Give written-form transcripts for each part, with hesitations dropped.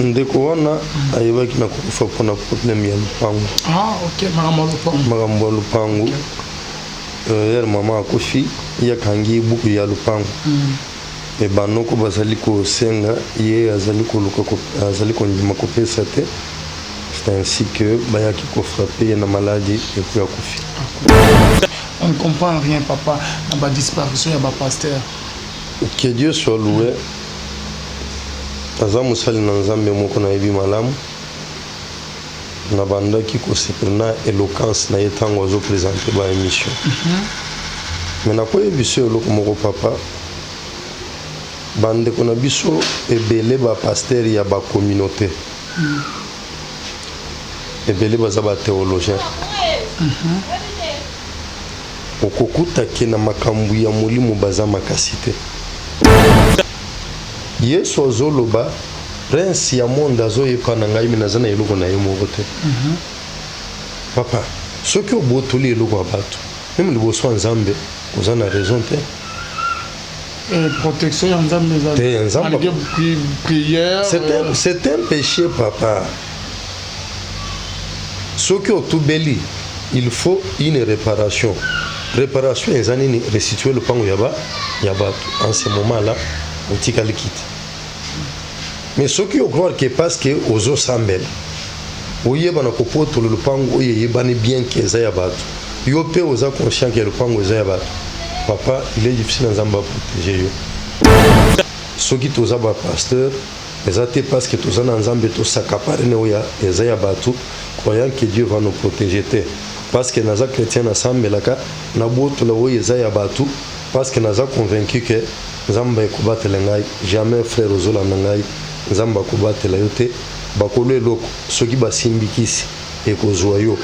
ndeko wana ayebaki na kokufa mpona problème ya lupango. Ok, makambo ya lupango. Yer mama akufi yakangi buku ya lupango. E banoko bazali kosenga ye azali koluka azali kondima kopesa te. C'est ainsi que bayaki kofrape na maladie et puis akufi. On ne comprend rien, papa, dans la disparition de pasteur. Que Dieu soit loué. Aza musali na nzambe moko na yebi malamu. Na bandaki ko na éloquence na yetango zo présenter ba émission. Mais na koye biso eloko moko papa. Bande ko na biso ebele ba pasteur ya ba communauté. Ebele baza ba théologien. Okokuta ke na makambu ya molimo baza makasite. Yesu azoloba prince ya monde azoyepa na ngai mina zana eloko na ye moko te. Papa, soki obotoli eloko ya bato, même liboso ya nzambe oza na raison te. Protection ya nzambe prière. C'est un péché, papa. Soki otubeli, il faut une réparation. Réparation ezani ni restituer le pango yaba en ce moment là on tika le quitte. Mais ce qui croire que parce que ozo sambel oyeba na kopoto le pango oyebani bien que za yabatu yo pe oza conscient que le pango za yabatu papa il est difficile nzamba protéger yo ce qui toza ba pasteur ezate parce que toza na nzambe to sakapare ne oya za yabatu croyant que Dieu va nous protéger te. Parce que naza chrétien na sambelaka na boto la woye za ya batu parce que naza convaincu que nzamba ekobatela ngai jamais frère ozola na ngai nzamba kobatela yote bakolo eloko soki basimbikisi ekozwa yo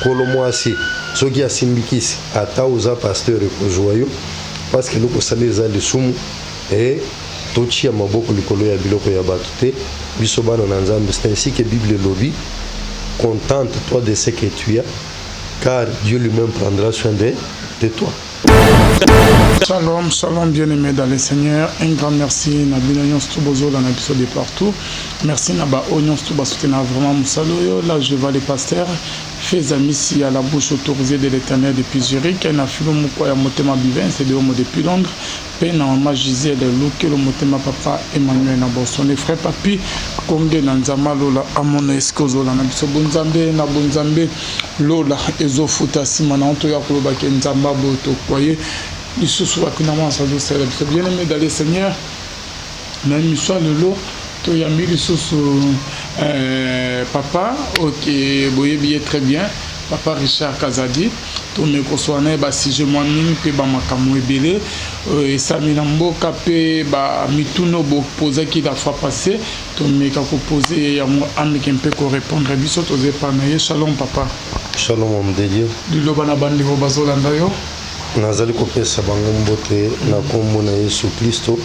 kolo mwasi soki asimbikisi ata oza pasteur ekozwa yo parce que loko sali eza lisumu et totia maboko likolo ya biloko ya batu te biso bana na nzambe. C'est ainsi que Bible lobi. Contente-toi de ce que tu as, car Dieu lui-même prendra soin de toi. Shalom, shalom, bien-aimés dans le Seigneur. Un grand merci. Nabinonion Stubozo, dans l'épisode de partout. Merci Naba Onion Stuba soutenir vraiment Moussaloyo. Là, je vois les pasteurs. Fais amis à la bouche autorisée de l'Éternel depuis Zurich. Un affilé Moukoya Motema Bivin, c'est de Homo depuis Londres. Peine en Magizé de Luke, le Motema Papa Emmanuel Nabosson. Les frères Papi, Kongé Nanzama Lola, Amon Escozo, la Nabiso Bonzambe, Nabonzambe, Lola, Ezofuta, Simana, Antoya Koloba, Kenzamba, Boto, Koye. Ils se sont bien aimé dans les seigneurs. Même histoire de l'eau, tu as mis les sous papa, ok, boye bien très bien. Papa Richard Kazadi, tu me consoines, si je m'en mine, puis ma camoué belé, et ça m'inambo capé, mituno bo posé qui la fois passée, tu me posé à moi, un peu pour répondre, bisous, tu es shalom papa. Shalom, mon Dieu. Du lobana bandi vo bazolandayo. Nazali kopesa bango mbote na kombo na Yesu Kristo.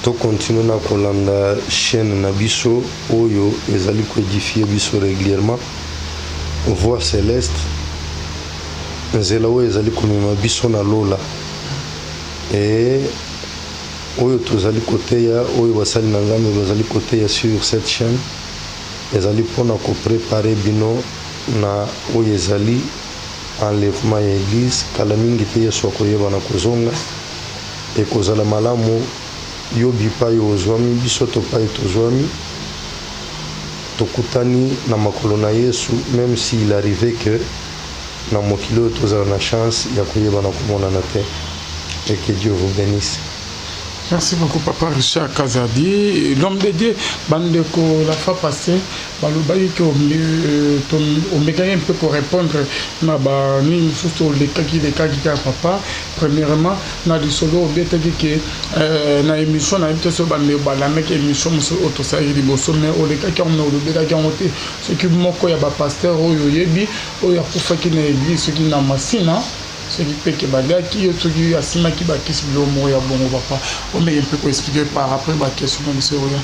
To continue na kolanda chaîne na biso oyo ezali ko édifier biso régulièrement. Voix céleste. Nzela oyo ezali komema biso na lola. Et oyo tozali koteya oyo basali na nzambe bazali koteya sur cette chaîne. Ezali pona ko préparer bino na oyo ezali enlèvement ya église kala mingi te yesu akoyeba na kozonga ekozala malamu yo bipai ozwami biso topai tozwami tokutani na makolo na yesu même s'il arrivait que na mokili oyo tozala na chance ya koyeba na komonana te. Et que Dieu vous bénisse. Merci beaucoup, Papa Richard Kazadi. L'homme de Dieu, Bandeko, la fois passée, on me gagne un peu pour répondre. Ni surtout les cas qui papa. Premièrement, na du solo, on dit que na émission, na émission, la mec émission, auto ça il bosso, mais on les cas qui ont été, ce qui manque, il y a pasteur, il y a pour faire qu'il ait dit ce qui n'a machine. Ce qui fait que qui est asima qui va kiss le mot ya bon papa on met un peu pour expliquer par après la question de monsieur Oya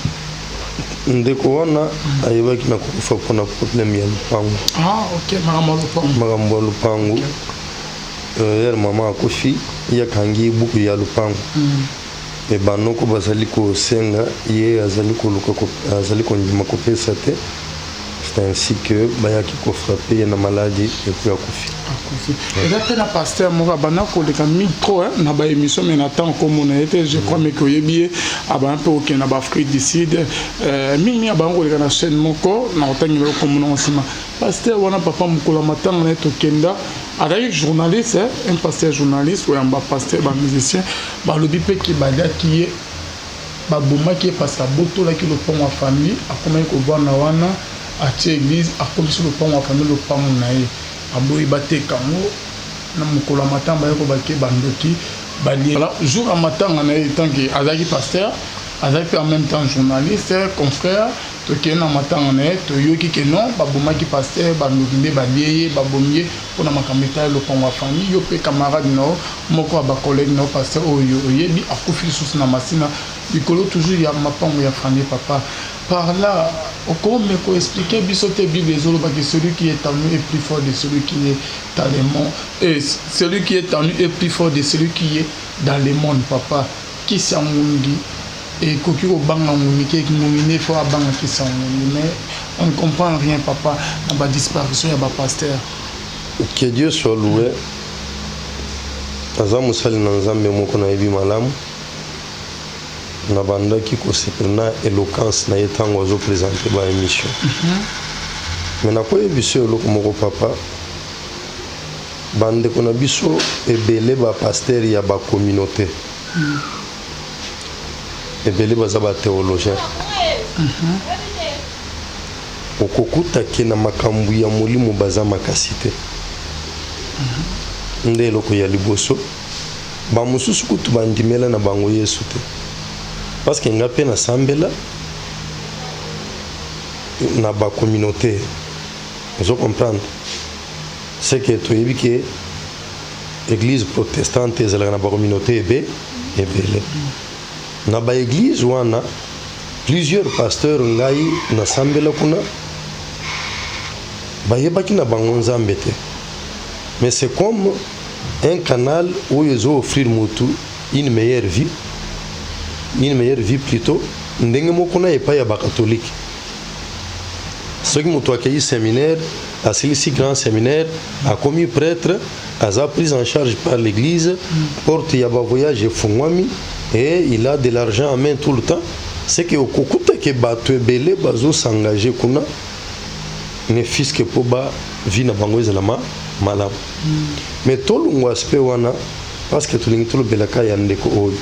ndeko wana ayebaki na kokufa mpona problème ya lupango. Ok, makambo ya lupango. Yer mama akufi yakangi buku ya lupango. et banoko bazali kosenga ye azali kondima kopesa te. C'est ainsi que bayaki kofrape ye na maladie et puis akufi. Et après la pasteur moko bana ko leka micro na ba émission mais na temps comme on était je crois mais que yebi aba un peu OK na ba Afrique du Sud mingi aba ko leka na chaîne moko na otangi lo comme on sima pasteur wana papa mukula matanga na to kenda avec journaliste un pasteur journaliste ou un pasteur ba musicien ba lobi pe ki bada ki ba boma ki parce que boto la ki le pont en famille a comment ko voir na wana à l'église a comme sur le pont en famille le pont naïe aboyi batekango na mukula matamba yako bake bandoki bali alors jour à matanga na tant que azaki pasteur azaki en même temps journaliste confrère to kena matanga na to yoki ke non babomaki pasteur bandoki nde baliye babomie pona makameta le pont wa famille yo pe camarade no moko ba collègue no pasteur oyo yebi akufi sous na masina bikolo toujours ya mapango ya famille papa. Par là, comment me expliquer bisoté Bible que celui qui est en nous est plus fort de celui qui est dans le monde. Et celui qui est en nous est plus fort de celui qui est dans le monde, papa. Qui s'en mungi et koki au bang en mungi qui mumine faut à bang qui s'en mungi. Mais on ne comprend rien, papa. Dans la disparition, il y a un pasteur. Que Dieu soit loué. Azamu sali nanzambe moko na ebi malamu. Na banda ki kosekena éloquence na yetango azo présenter ba émission. Mais na ko yebiso loko moko papa bande kona biso ebele ba pasteur ya ba communauté. Ebele baza ba théologien. Okokuta ke na makambu ya molimo baza makasite. Nde loko ya liboso ba mususu kutu bandimela na bango Yesu te. Parce qu'il y a peine à Sambela, na ba communauté. Vous comprenez? C'est que tu as vu que l'église protestante est la communauté est belle. Na ba église où on a plusieurs pasteurs ngai na Sambela kuna ba yebaki na bango nzambete. Mais c'est comme un canal où ils ont offrir mutu une meilleure vie plutôt ndenge moko na epa ya ba catholique ceux qui m'ont accueilli séminaire à celui-ci grand séminaire a commis prêtre a pris en charge par l'église porte ya ba voyage fungwami et il a de l'argent en main tout le temps c'est que okukuta ke bato ebele bazo s'engager kuna ne fisque po ba vie na bango ezala malamu mais tolungu aspect wana parce que tulingi tolobelaka ya ndeko oyo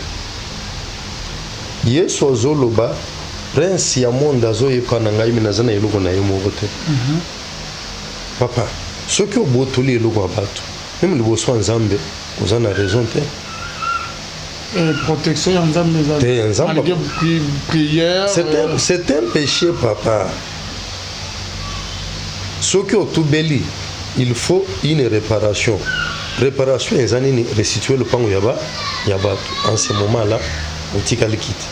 Yesu azoloba prince ya monde azoyepa na ngai minazana eloko na ye moko te. Papa, soki obotoli eloko ya bato même liboso ya nzambe oza na raison te. Protection ya nzambe prière c'est un péché papa. Soki otubeli il faut une réparation ezani ni restituer le pango ya bato en ce moment là otika likiti.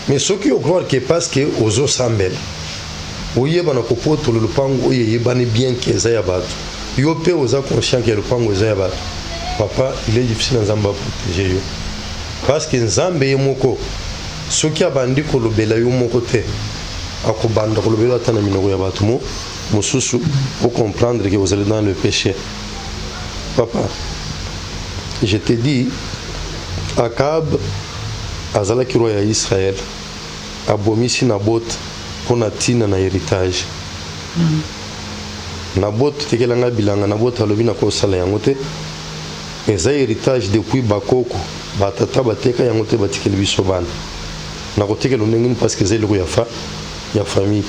Mais ce qui croire que parce que ozo sambel oyeba na kopoto le pango oyebani bien que za ya bato yo pe oza conscient que le pango za ya bato papa il est difficile nzamba protéger yo parce que nzambe ye moko soki abandi kolobela yo moko te akobanda kolobela atana minoko ya bato mosusu pour comprendre que vous allez dans le péché. Papa, je te dis Akab azalaki roi ya Israël abomisi Nabot pona tina na héritage. Nabot tekelanga bilanga Nabot alobi na kosala yango te eza héritage depuis bakoko batata bateka yango te batikeli biso bana na kotekela ndenge parce que zelo ya famille.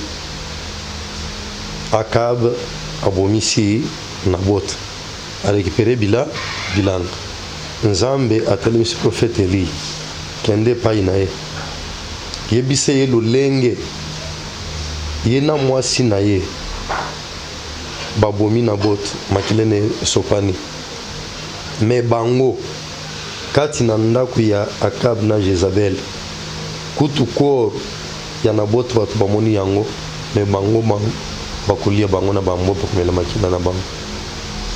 Akab abomisi Nabot a récupéré bilanga nzambe atelemisi prophète Eli kende pai na ye yebise ye lolenge ye na mwasi na ye babomi Nabot makilene sopani me bango kati na ndako ya Akab na Jezabel kutu kor ya Nabot bato bamoni yango me bango bakolia bango na bambo bakomela makila na bango.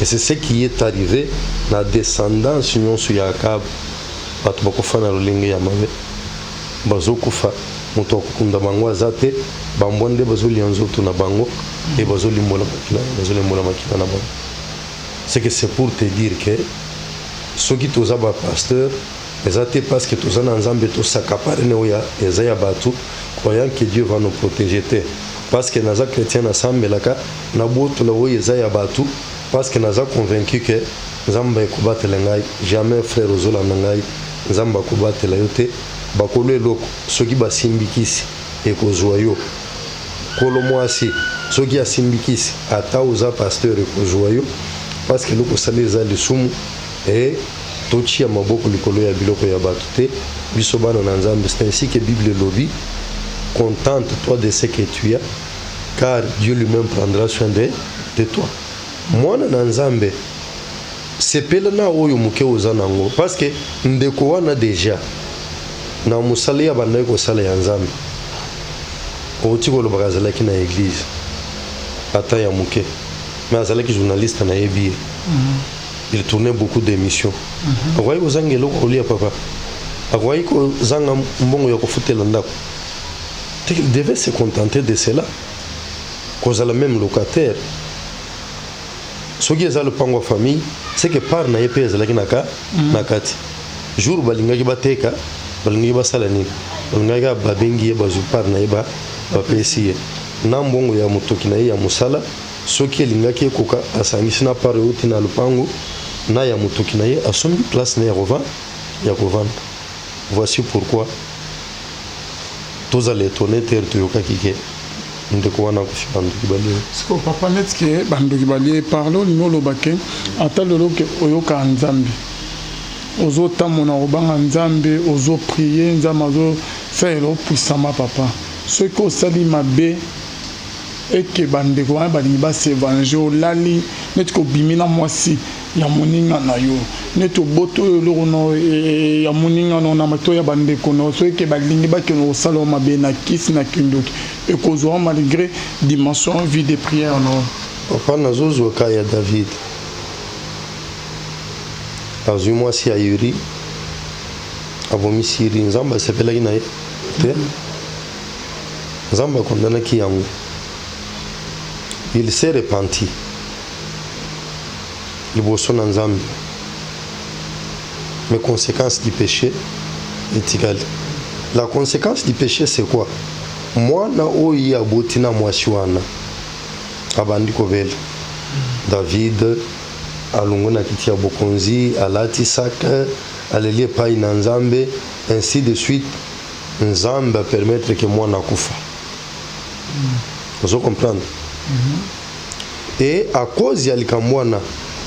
Et c'est ce qui est arrivé la descendance nyonso ya Akab bato bakufa na lolenge ya mabe bazokufa moto akokunda bango aza te bambwa nde bazolia nzoto na bango e bazolimbola makila na bango. C'est que c'est pour te dire que soki toza bapasteur eza te parce que toza na nzambe tosakapare ne oyo eza ya bato croyant que Dieu va nous protéger te parce que naza chrétien nasambelaka nabotola oyo eza ya bato parce que naza convaincu que nzambe ekobatela ngai jamais frère ozolanda ngai nzambe akobatela yo te bakolo eloko soki basimbikisi ekozwa yo kolo mwasi soki asimbikisi ata oza pasteur ekozwa yo parce que eloko osali eza lisumu e totia maboko likolo ya biloko ya bato te biso bana na nzambe. C'est ainsi que Bible lobi contente-toi de ce que tu as car Dieu lui-même prendra soin de toi. Mwana na nzambe sepela na oyo muke oza nango parce que ndeko wana deja na musala ya bandai kosala ya nzambe oti kolobaka azalaki na église ata ya muke mais azalaki journaliste na yebi il tournait beaucoup d'émissions akwai kozanga eloko kolia papa akwai kozanga mbongo ya kofutela ndako. Il devait se contenter de cela kozala même locataire soki eza lopango ya famille c'est que par na ye mpe ezalaki na kati jour balingaki bateka balingaki basala nini balingaki babengi ye bazwi par na ye bapesi ye na mbongo ya motoki na ye ya mosala soki elingaki ekoka asangisi na par euti na lopango na ya motoki na ye asombi place na ya kovanda. Voici pourquoi tozala étonné tere toyokaki ke ndeko wana kofi bandoki balie siko papa netike bandoki balie parle olingo olobake ata lelo ke oyoka nzambe ozotamona kobanga nzambe ozoprie nzambe azofere opuissama papa soki osali mabe eke bandeko wana balingi basevange olali neti kobimi na mwasi ya moninga na yo neti oboto oyo eloko no ya moninga no na mato ya bandeko no so eke balingi bakende kosala mabe na kisi na kindoki ekozwa malgré dimension vie de prière no. Papa nazozwa ka ya David azwi mwasi ya Uri abomisi Uri nzambe asepelaki na ye te nzambe akondanaki yango. Il s'est repenti liboso na nzambe mais conséquence du péché est égale. La conséquence du péché c'est quoi? Mwana oyo aboti na mwasi wana abandi kobela David alongo na kiti ya bokonzi alati saka aleli epai na nzambe ainsi de suite nzambe apermettre ke mwana akufa. Vous comprendre? Et à cause ya likambo wana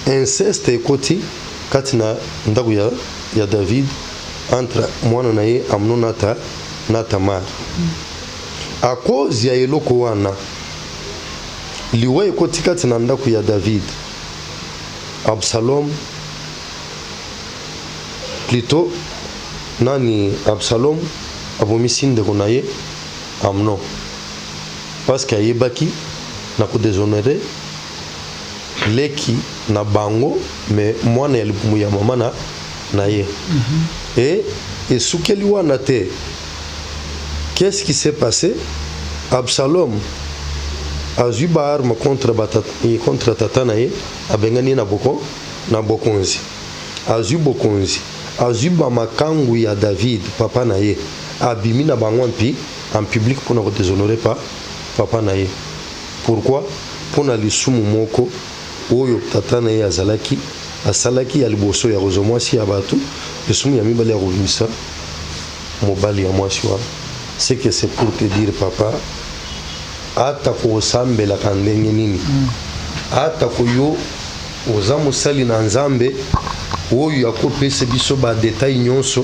inceste ekoti kati na ndako ya David entre mwana na ye Amnon na Tamar. À cause ya eloko wana liwa ekoti kati na ndako ya David Absalom plutôt nani Absalom abomisi ndeko na ye Amnon parce que ayebaki na kodéshonorer leki na bango mais mwana ya libumu ya mama na ye. Et esukeli wana te qu'est-ce qui s'est passé? Absalom azwi ba arme contre tata na ye abengani na bokonzi azwi bokonzi azwi ba makangu ya David papa na ye abimi na bango en public pour ne kodéshonorer pas papa na ye. Pourquoi? Pona lisumu moko oyo tata na ye azalaki asalaki ya liboso ya kozo mwasi ya bato lisumu ya mibali ya kobimisa mobali ya mwasi wana. C'est que c'est pour te dire papa ata kosambelaka ndenge nini ata koyo oza mosali na nzambe oyo akopesa biso badetail nyonso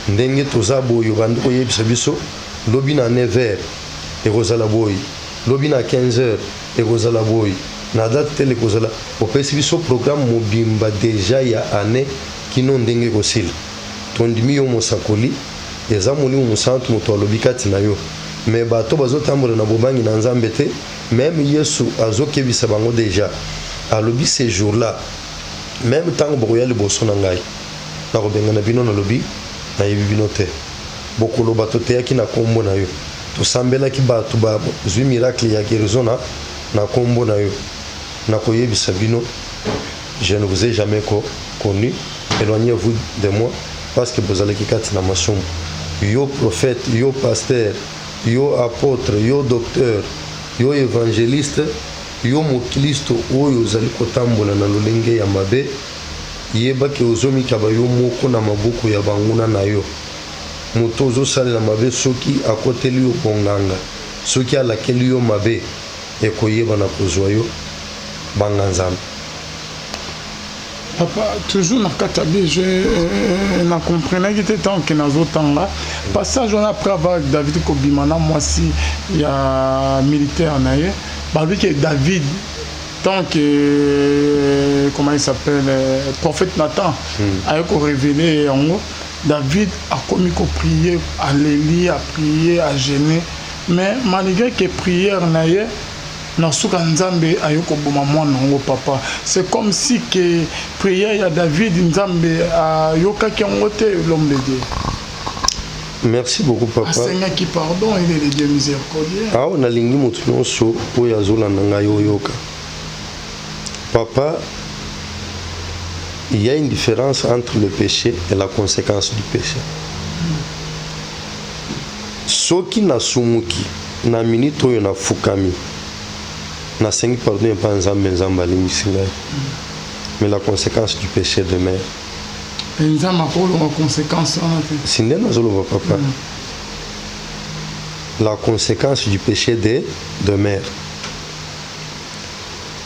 ndenge toza boyo bandi koyebisa biso lobi na 9h ekozala boyi lobi na 15h ekozala boyi na date tele ekozala opesi biso programme mobimba deja ya année kino ndenge kosila tondimi yo mosakoli eza molimo mosantu moto alobi kati na yo mais bato bazotambola na bobangi na nzambe te. Même Yesu azokebisa bango deja alobi ce jour là même tango bokoya liboso na ngai nakobengana bino nalobi nayebi bino te bokoloba toteyaki na kombo na yo tosambelaki bato bazwi miracle ya guérison na kombo na yo nakoyebisa bino je ne vous ai jamais connu éloignez-vous de moi parce que bozalaki kati na masumu yo prophète yo pasteur yo apôtre yo docteur yo évangéliste yo mokristo oyo ozali kotambola na lolenge ya mabe yebaki ozomikaba yo moko na maboko ya banguna na yo moto ozosalela mabe soki akoteli yo bonganga soki alakeli yo mabe ekoyeba na kozwa yo banga nzambe. Papa, toujours dans Katabi, je comprenais qu'il était temps que dans autres temps là. Passage on a pris avec David Kobimana, moi si il y a militaire naïe. Bah lui que David, tant que comment il s'appelle, prophète Nathan, a révélé en gros. David a commis qu'au prier, à l'Élie, à prier, à gêner. Mais malgré que prière naïe. C'est comme si que prière ya David Nzambe a yoka ki ngote l'homme de Dieu. Merci beaucoup papa. Seigneur qui pardon, il est le Dieu miséricordieux. Ah on a lingi mutu nyonso oyo azolanda ngai yoka. Papa, il y a une différence entre le péché et la conséquence du péché. Soki na sumuki na minute oyo na fukami na sengi pardon pas nzambe alingisingai mais la conséquence du péché de mère nzambe akolo la conséquence sinde nazoloba papa la conséquence du péché de mère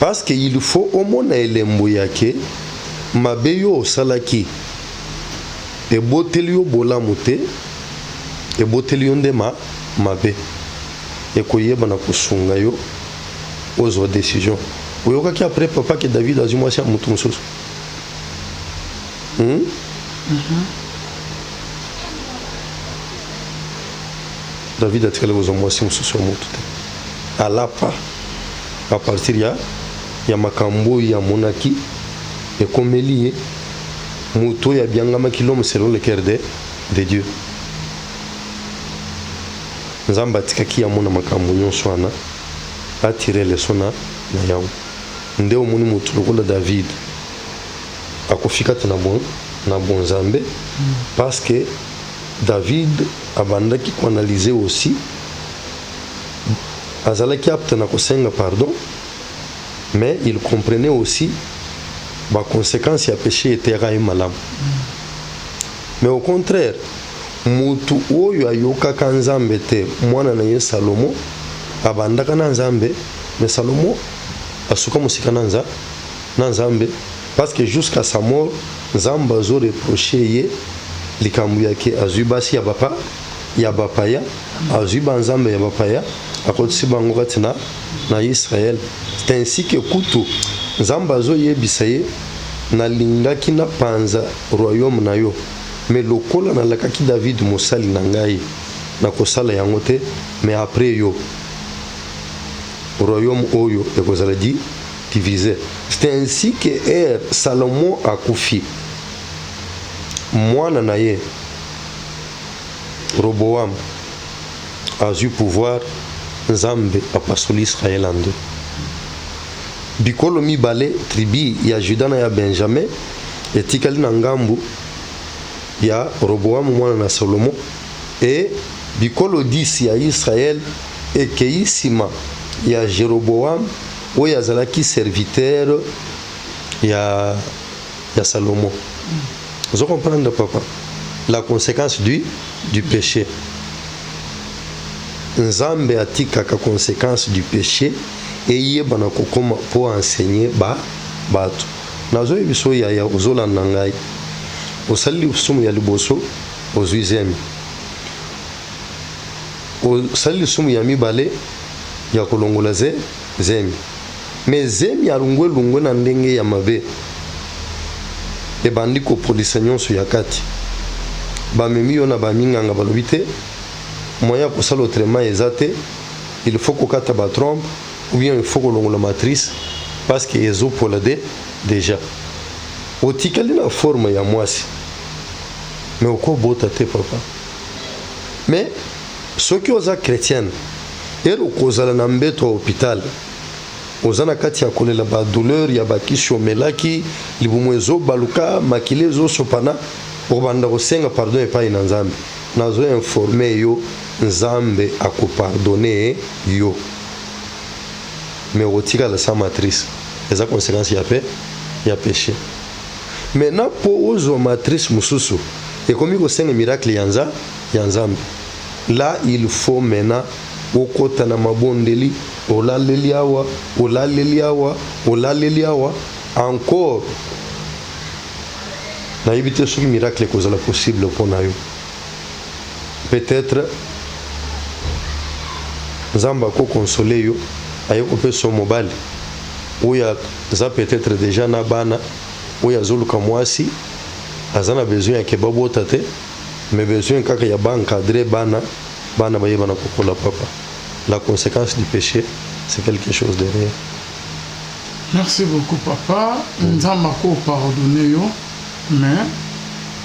parce que il faut omona elembo yake mabe yo osalaki eboteli yo bolamu te eboteli yo nde mabe ekoyeba na kosunga yo aux décisions. Vous voyez qu'après papa que David a dit moi c'est un mouton sauce. David a tiré aux hommes c'est un mouton. À la part à partir il y a makambo il y a monaki et comme lié mouton il y a bien gama qui l'homme selon le cœur de Dieu. Nzamba tikaki ya mona makambo nyonso ana attirer les sona na yawo ndeo muni mutu lokola David akofika na bon Nzambe parce que David abandaki ko analyser aussi azalaki apte na kosenga pardon mais il comprenait aussi ba conséquence ya péché était malam mais au contraire mutu oyo ayoka Nzambe te mwana na ye Salomo abandaka na Nzambe mais Salomo asuka musika na Nzambe parce que jusqu'à sa mort Nzambe azo reproché ye likambu yake azwi basi ya bapaya azwi banzambe ya bapaya akotisi bango kati na Israël. C'est ainsi que kutu Nzambe azo yebisa ye nalingaki na panza royaume na yo mais lokola nalakaki David mosali na ngai na kosala yango te mais après yo royaume oyo ekozala divisé. C'est ainsi que Salomon akufi mwana na ye Roboam a eu pouvoir Nzambe apasoli Israël en deux. Bikolo mibale tribi ya Juda na ya Benjamin etikali na ngambu ya Roboam mwana na Salomo et bikolo 10 ya Israël ekeisima ya Jéroboam oyo azalaki serviteur ya Salomon. Vous comprenez papa la conséquence du péché. Nzambe atikaka conséquence du péché et yeba na kokoma pour enseigner bato. Nazo biso ya ozolanda ngai osali sumu ya liboso ozuizemi osali sumu ya mibale ya kolongola zemi mais zemi alungwe na ndenge ya mabe ebandi kopolisa nyonso ya kati bamemi yo na baminganga balobi te moyen kosala autrement eza te il faut kokata batrompe ou bien il faut kolongola matrice parce que ezopola déjà otikali na forme ya mwasi mais okobota te papa. Mais soki oza chrétienne ero okozala na mbeto ya hôpital oza na kati ya kolela badouleur ya bakisi omelaki libumu ezobaluka makili ezosopana okobanda kosenga pardon epai na nzambe nazoinforme yo nzambe akopardone yo mais okotikala sa matrice eza conséquence ya péché. Maintenant po ozwa matrice mosusu ekomi kosenga miracle ya nzambe. Là il faut maintenant okota na mabondeli olaleli awa encore na éviter ce miracle ekozala possible mpona yo. Peut-être nzambe akoconsoler yo aye kopesa mobali oyo aza peut-être déjà na bana oyo azoluka mwasi aza na besoin ya kebabota te mais besoin kaka ya baencadrer bana bayeba na kokola papa. La conséquence du péché c'est quelque chose de réel. Merci beaucoup papa. Nzambe ko pardonner yo mais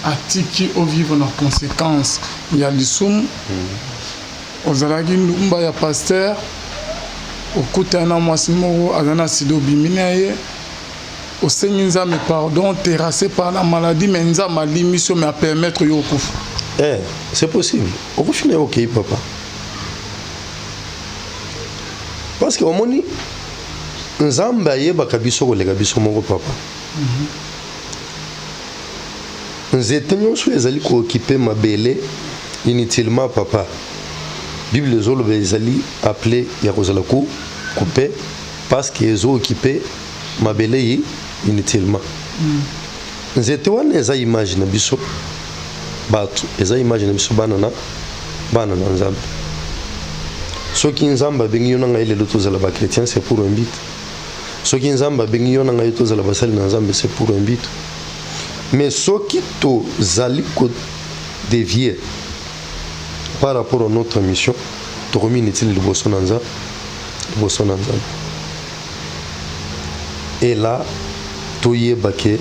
atiki o vivre na conséquence ya lisumu ozalaki ndumba ya pasteur okutana mwasi moko azana sida obimi na ye osengi nzambe pardon terrassé par la maladie mais nzambe alimiso mais a permettre yo okufa. C'est possible okufina yo okei papa parce que omoni nzambe ayebaka biso koleka biso moko papa. Nzete nyonso ezali kookipe mabele inutilement papa. Bible ezoloba ezali appelé ya kozala couper parce que ezookipe mabele yi inutilement. Nzete wana eza image na biso bato eza image na biso bana na nzambe. Soki nzambe abengi yo na ngai lelo tozala ba chrétien c'est pour un but. Soki nzambe abengi yo na ngai tozala basali na nzambe c'est pour un but. Mais soki tozali ko dévier par rapport à notre mission tokomi inutile liboso na nzambe. Et là toyeba ke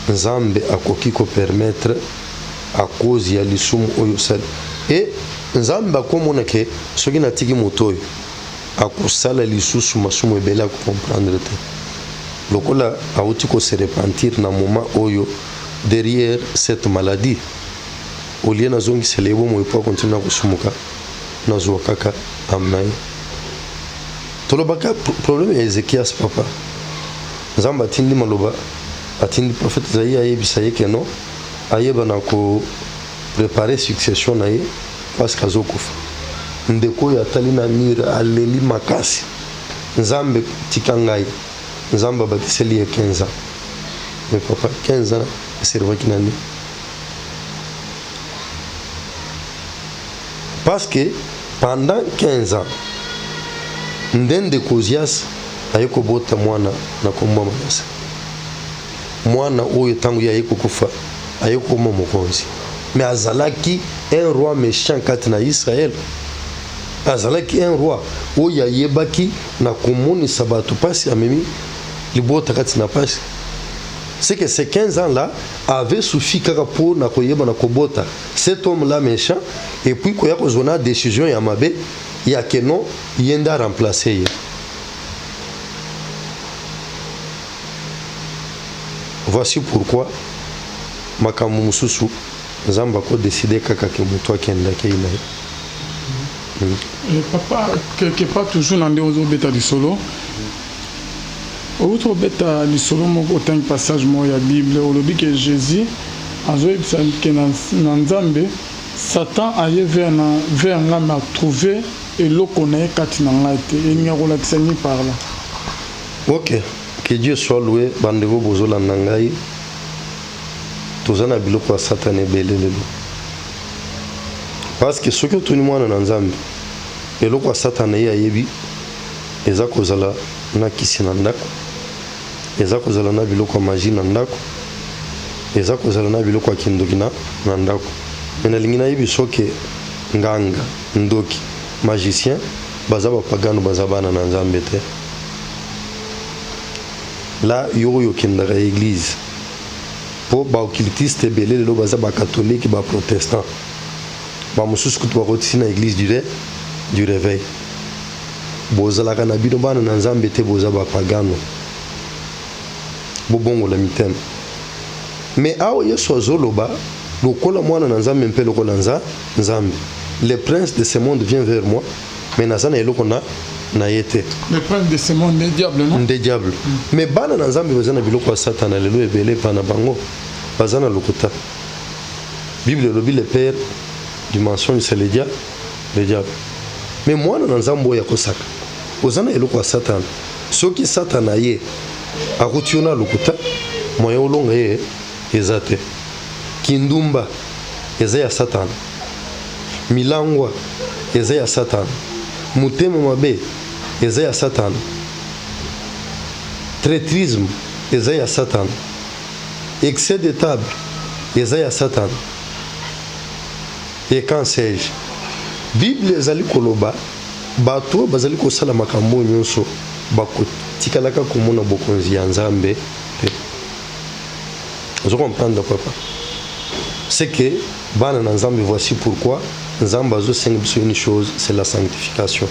nzambe akoki ko permettre à cause ya lisumu oyo sali et nzambe akomona ke soki natiki moto oyo akosala lisusu masumu ebele akokomprendre te lokola auti se repentir na moment oyo derrière cette maladie olie nazongisela ye bomo epo akontinue na kosumuka nazwa kaka amna ye. Tolobaka problème ya Ezekias papa nzambe atindi maloba atindi prophète Isaïe ayebisa ye ke non ayeba na ko préparer succession na ye parce que azokufa ndeko oyo atali na mire aleli makasi nzambe tika ngai nzambe abatiseli ye 15 ans mais papa 15 ans eservaki nani parce que pendant 15 ans ndende Ozias aye kobota mwana na komba Manase mwana oyo tangu ya kokufa aye koma mokonzi mais azalaki un roi méchant kati na Israël azalaki un roi oyo ayebaki na komonisa bato pasi amemi libota kati na pasi. C'est que ces 15 ans là avaient suffi kaka pour na koyeba na kobota cet homme là méchant et puis koya kozona décision ya mabe ya que non yenda remplacer ye. Voici pourquoi makambo mususu nzamba ko décider kaka ke moto akenda ke ina. Papa quelque part toujours na ndezo beta du solo. Autre beta du solo moko tant passage mo ya Bible au lobi que Jésus azoy que na nzambe Satan aye vers nga m'a trouvé et lo connaît kati na nga te et nga ko la tsani par là. OK, que Dieu soit loué bandeko bozola nangai. Tozana biloko ya Satan ebelelelo. Parce que ce que tout le monde na nzambe eloko ya Satan ye ayebi eza kozala na kisi na ndako eza kozala na biloko ya magie na ndako eza kozala na biloko ya kindoki na ndako. Nalingi nayebi soki nganga ndoki magicien baza bapagano baza bana na nzambe te. Là yoyo kendaka église pour baoccultiste belé lelo baza bacatholique baprotestant bamosusu kutu bakotisi na église du réveil bozalaka na bino bana na nzambe te boza bapagano bobongola mitema mais awa yesu azoloba lokola mwana na nzambe mpe lokola nzambe le prince de ce monde vient vers moi mais naza na eloko na ye te le prince de ce monde nde diable non nde diable mais bana na nzambe baza na biloko ya satana lelo ebele epa na bango baza na lokuta bible elobi le père du mensonge c'est le diable mais mwana na nzambe oyo akosaka oza na eloko ya satana soki satana ye akuti yo na lokuta moyen olonga ye eza te kindumba eza ya satana milangwa eza ya satana mutema mabe eza ya satana traîtrisme eza ya satana excès de table eza ya satana et quand sais-je bible ezali koloba bato bazali kosala makambo nyonso bakotikalaka komona bokonzi ya nzambe te ozo comprendre papa c'est que bana na nzambe voici pourquoi nzambe azosenga biso une chose c'est la sanctification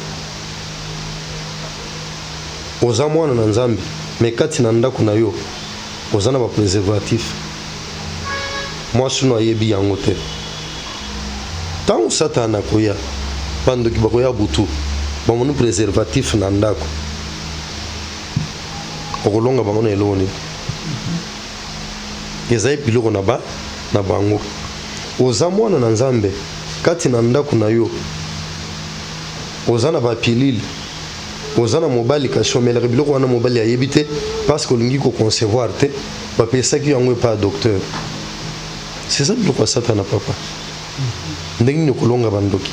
oza mwana na nzambe mais kati na ndako na yo oza na bapréservatif mwasi no ayebi yango te ntango satana akoya bandoki bakoya butu bamoni préservatif na ndako okolonga bango na eloko nini ezali biloko na bango oza mwana na nzambe kati na ndako na yo oza na bapilile oza na mobali kasi omelaka biloko wana mobali ayebi te parce que olingi koconcevoir te bapesaki yango epa docteur c'est ça biloko ya satana papa ndenge nini okolonga bandoki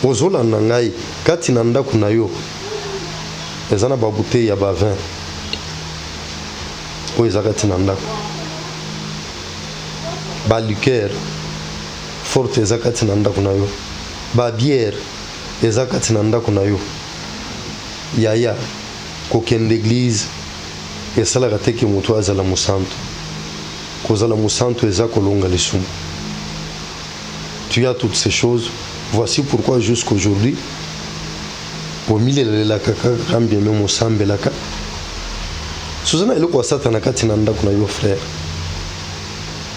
ozolanda ngai kati na ndako na yo eza na babouteille ya bavin oyo eza kati na ndako baliqueur forte eza kati na ndako na yo babiere eza kati na ndako na yo yaya kokende église esalaka te ke moto azala mosantu kozala mosantu eza kolonga lisumu tu as toutes ces choses voici pourquoi jusqu'aujourd'hui omilelelaka kaka kambieme mosambelaka soza na eloko ya satana kati na ndako na yo frère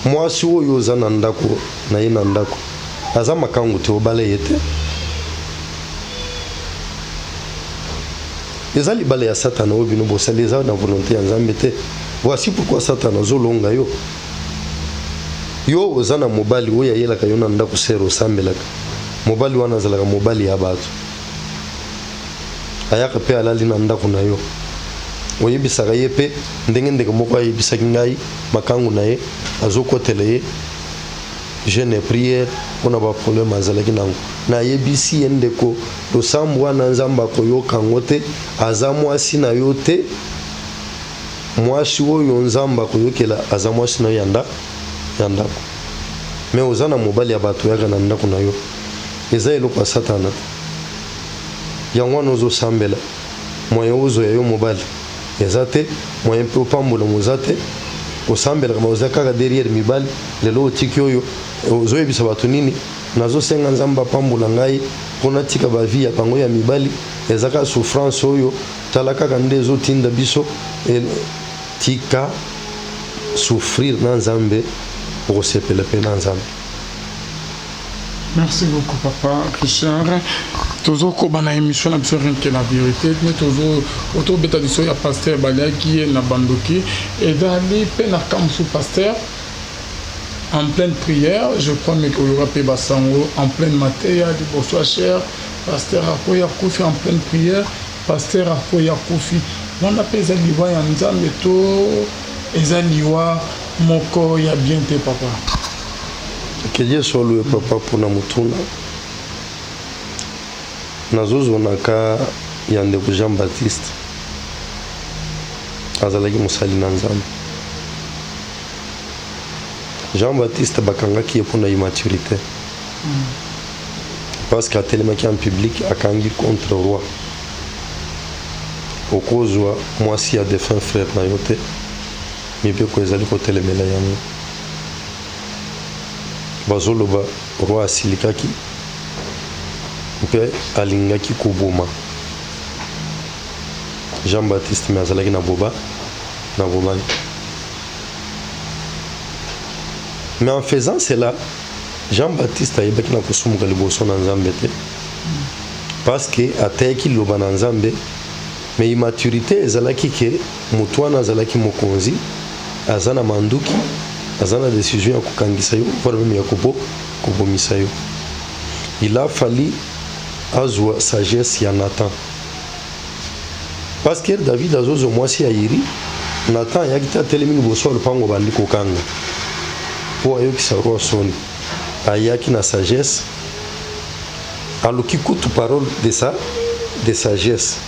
mwasi oyo oza na ndako na ye na ndako aza makangu te obala ye te eza libala ya satana oyo bino bosali eza na volonté ya nzambe te voici pourquoi satana azolonga yo oza na mobali oyo ayelaka yo na ndako sere osambelaka mobali wana azalaka mobali ya bato ayaka mpe alali na ndako na yo oyebisaka ye mpe ndenge ndenge moko ayebisaki ngai makangu na ye azokotela ye jeune prière mpona baproblème azalaki nango nayebisi ye ndeko losambo wana nzambe akoyoka yango te aza mwasi na yo te mwasi oyo nzambe akoyokela aza mwasi na yo ya ndako me oza na mobali ya bato oyaka na ndako na yo eza eloko ya satana te yango wana ozosambela moyen ozoya yo mobali eza te moyen mpe opambola moza te osambelaka oza kaka derrière mibali lelo otiki oyo ozoyebisa bato nini nazosenga nzambe apambola ngai mpona tika bavi ya bango ya mibali eza kaka souffrance oyo tala kaka nde ezotinda biso tika souffrir na nzambe okosepela mpe na nzambe. Merci beaucoup papa Richard. Toujours koba na émission na biso rien que la vérité mais toujours auto beta biso ya pasteur Baliaki na bandoki et dali pe na kamsu pasteur en pleine prière je crois mais qu'il y aura pe basango en pleine matière du bonsoir cher pasteur Akoya Kofi en pleine prière pasteur Akoya Kofi on appelle ça liwa ya nzambe to ezaliwa moko ya bien te papa. Que Dieu soit loué papa pour na mutuna nazozonaka ya ndeko Jean-Baptiste azalaki mosali na nzambe Jean-Baptiste bakangaki ye mpona immaturité parce que atelemaki en public akangi contre roi okozwa mwasi ya défunt frère na yo te mibeko ezali kotelemela yango bazoloba roi asilikaki mpe alingaki koboma Jean-Baptiste me azalaki na bobani. Mais en faisant cela, Jean-Baptiste ayebaki na kosumuka liboso na Nzambe te parce que ateyaki liloba na Nzambe, mais immaturité ezalaki ke motu wana azalaki mokonzi aza na manduki aza na décision ya kokangisa yo voire même ya kobomisa yo. Il a fallu azwa sagesse ya Nathan parce que David azozo mwasi ya iri Nathan ayaki te atelemi liboso ya lopango bandi kokanga po ayokisa roi soni ayaki na sagesse aluki kutu parole de sagesse.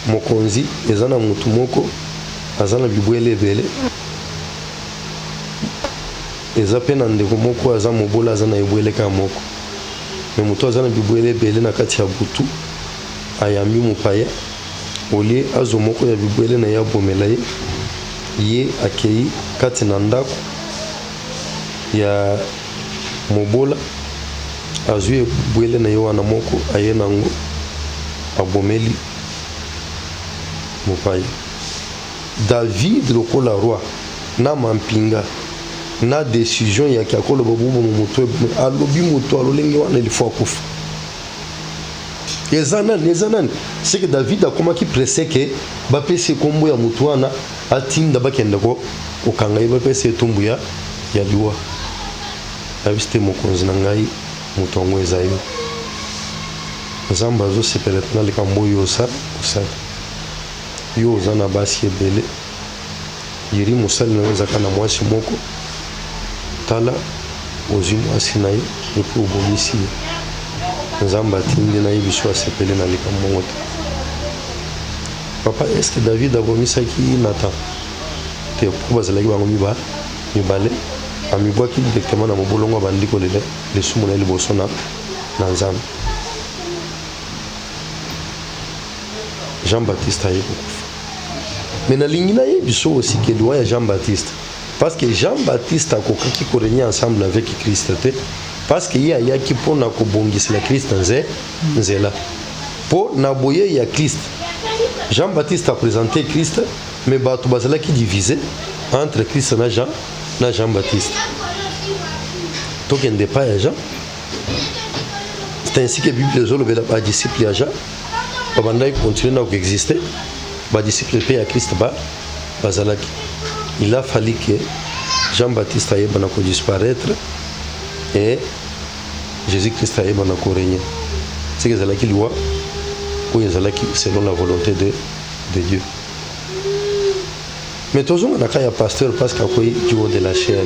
Mokonzi eza na mutu moko aza na bibwele ebele eza pe na ndeko moko aza mobola aza na ebwele ka moko me mutu aza na bibwele ebele na kati ya butu ayambi mopaya olie azo moko ya bibwele na ye abomela ye akei kati na ndako ya mobola azwi ebwele na ye wana moko aye nango abomeli mopaya. David lokola roi na mampinga na décision ya kiakolo babubu mutu alobi mutu alolenge wana ilifo akufa ezanan c'est que David akomaki pressé ke bapesi kombo ya mutu wana atinda bakende ko okanga ye bapesi etumbu ya liwa abiste mokonzi na ngai mutu ngo ezayo Nzambe azosepela na likambo oyo osala yo oza na basi ebele yiri mosali na yo ezaka na mwasi moko tala ozwi mwasi na ye epo obomisi ye Nzambe atindi na ye biso asepele na likambo ngo te. Papa, est-ce que David abomisaki Nathan te po bazalaki bango mibale amibwaki directement na mobolongo abandi kolela lisumu na ye liboso na Nzambe. Jean-Baptiste aye kokufa. Mais nalingi na ye biso aussi ke liwa ya Jean-Baptiste parce que Jean-Baptiste akokaki korégner ensemble avec Christ te parce que ye ayaki mpona kobongisela Christ nzela mpo na boye ya Christ. Jean-Baptiste a présenté Christ mais bato bazalaki divisé entre Christ na Jean-Baptiste. Tokende pa ya Jean, c'est ainsi que Bible ezolobela badisciple ya Jean babandaki continuer na koexister badisciple pe ya Christ bazalaki. Il a fallu que Jean-Baptiste ayeba na kodisparaître et Jésus-Christ ayeba na korégner. C'est que ezalaki liwa oyo ezalaki selon la volonté de Dieu. Mais tozonga na ka ya pasteur parce qu'akoyi du haut de la chair.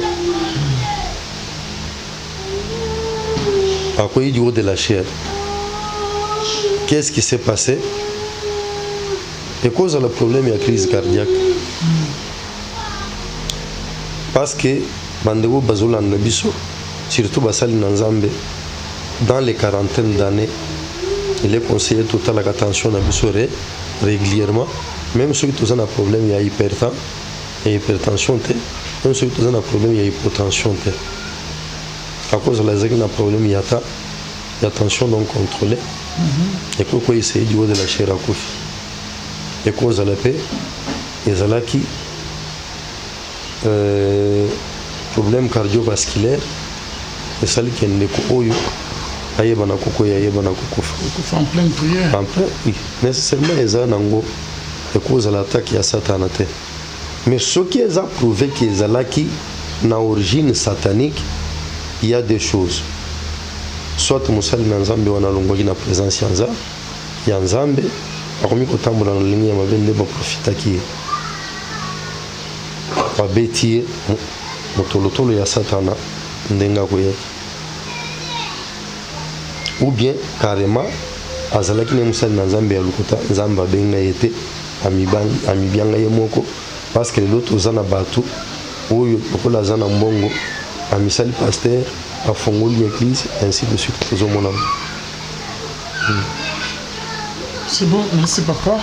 Akoyi du haut de la chair. Qu'est-ce qui s'est passé? Et cause le problème de la crise cardiaque. Parce que bandego bazolanda biso surtout basali na Nzambe dans les quarantaines d'années il est conseillé total la attention na biso régulièrement même ceux qui ont un problème il y a hypertension même ceux qui ont un problème il y a hypotension à cause de la problème il y a tension non contrôlée et pourquoi essayer du haut de la chair à kofi et cause de la paix et zalaki problème cardiovasculaire et ça qui est oyo ayeba na koko ayeba na kokufa en pleine prière en plein oui nécessairement eza nango et cause de l'attaque ya Satan te mais ce qui est prouvé que ezalaki na origine satanique il y a des choses soit musali na Nzambe wana longwaki na présence ya Nzambe akomi kotambola na ligne ya mabende ba profitaki babeti motolotolo ya Satana ndenga koye ou bien carrément azalaki ne musali na Nzambe ya lukuta Nzambe abenga yete amibianga ye moko parce que l'autre ozana batu oyo okola zana mbongo amisali pasteur afongoli église ainsi de suite c'est bon merci papa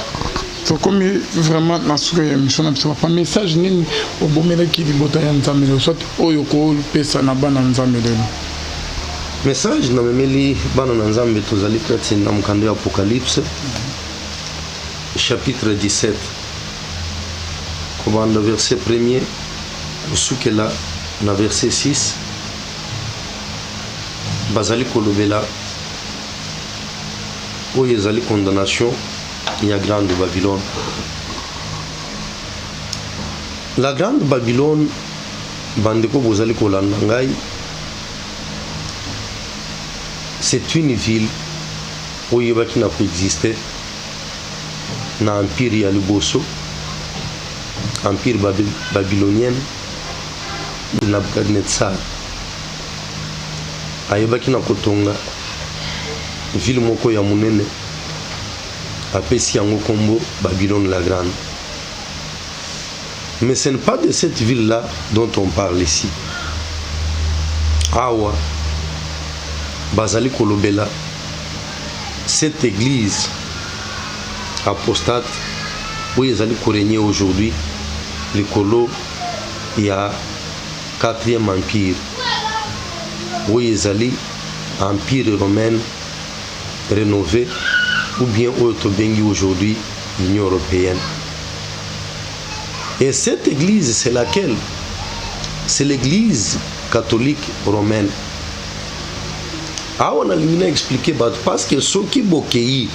tokomi vraiment na suka ya émission na biso papa message nini obomelaki libota ya nzambe lelo soit oyo kopesa na bana nzambe lelo message namemeli bana na nzambe tozali kati na mokanda ya apocalypse chapitre 17 kobanda verset 1er kosukela na verset 6 bazali kolobela oyo ezali condamnation ya grande Babylone. La grande Babylone bandeko bozali kolanda ngai, c'est une ville oyo ebaki na koexiste na empire ya liboso, empire babylonienne de Nabucodonosor. Ayebaki na kotonga ville moko ya munene apesi yango kombo Babylone la Grande. Mais ce n'est pas de cette ville-là dont on parle ici. Awa bazali kolobela cette église apostate où ils allaient régner aujourd'hui le colo il y a 4e empire où ils allaient empire romain rénové ou bien autobengi aujourd'hui l'Union européenne. Et cette église, c'est laquelle? C'est l'église catholique romaine. Ah, on a expliqué parce que ceux qui bokei